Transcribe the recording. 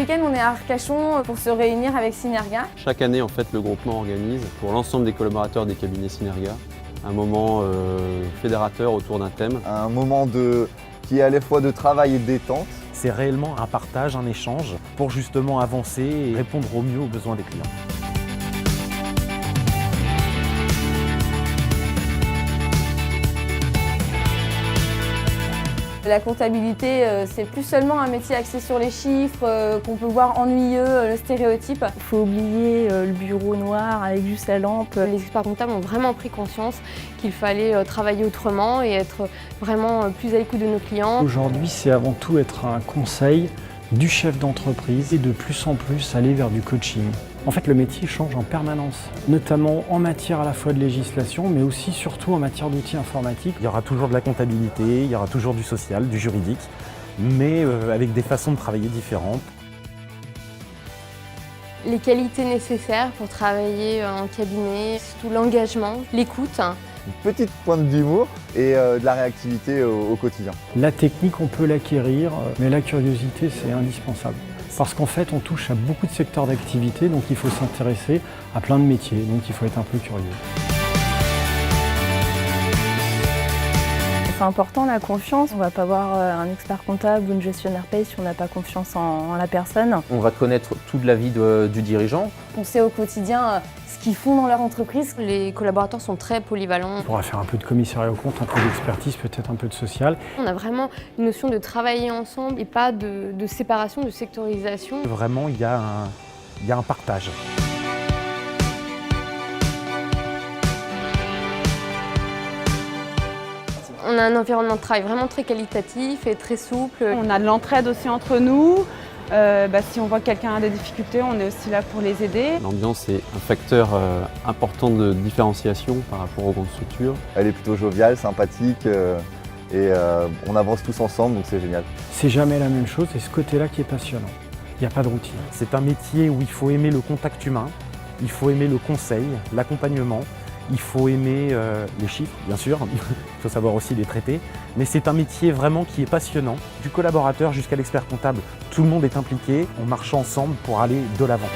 week-end, on est à Arcachon pour se réunir avec Synerga. Chaque année, en fait, le groupement organise pour l'ensemble des collaborateurs des cabinets Synerga un moment fédérateur autour d'un thème. Un moment qui est à la fois de travail et de détente. C'est réellement un partage, un échange pour justement avancer et répondre au mieux aux besoins des clients. La comptabilité, c'est plus seulement un métier axé sur les chiffres, qu'on peut voir ennuyeux, le stéréotype. Il faut oublier le bureau noir avec juste la lampe. Les experts comptables ont vraiment pris conscience qu'il fallait travailler autrement et être vraiment plus à l'écoute de nos clients. Aujourd'hui, c'est avant tout être un conseil du chef d'entreprise et de plus en plus aller vers du coaching. En fait, le métier change en permanence, notamment en matière à la fois de législation, mais aussi surtout en matière d'outils informatiques. Il y aura toujours de la comptabilité, il y aura toujours du social, du juridique, mais avec des façons de travailler différentes. Les qualités nécessaires pour travailler en cabinet, surtout l'engagement, l'écoute. Une petite pointe d'humour et de la réactivité au quotidien. La technique, on peut l'acquérir, mais la curiosité, c'est indispensable. Parce qu'en fait, on touche à beaucoup de secteurs d'activité, donc il faut s'intéresser à plein de métiers, donc il faut être un peu curieux. C'est important la confiance. On ne va pas voir un expert comptable ou une gestionnaire paye si on n'a pas confiance en la personne. On va connaître toute la vie du dirigeant. On sait au quotidien ce qu'ils font dans leur entreprise. Les collaborateurs sont très polyvalents. On pourra faire un peu de commissariat aux comptes, un peu d'expertise, peut-être un peu de social. On a vraiment une notion de travailler ensemble et pas de séparation, de sectorisation. Vraiment, il y a un partage. On a un environnement de travail vraiment très qualitatif et très souple. On a de l'entraide aussi entre nous. Si on voit que quelqu'un a des difficultés, on est aussi là pour les aider. L'ambiance est un facteur important de différenciation par rapport aux grandes structures. Elle est plutôt joviale, sympathique et on avance tous ensemble, donc c'est génial. C'est jamais la même chose et ce côté-là qui est passionnant. Il n'y a pas de routine. C'est un métier où il faut aimer le contact humain, il faut aimer le conseil, l'accompagnement. Il faut aimer les chiffres, bien sûr, il faut savoir aussi les traiter, mais c'est un métier vraiment qui est passionnant. Du collaborateur jusqu'à l'expert comptable, tout le monde est impliqué, on marche ensemble pour aller de l'avant.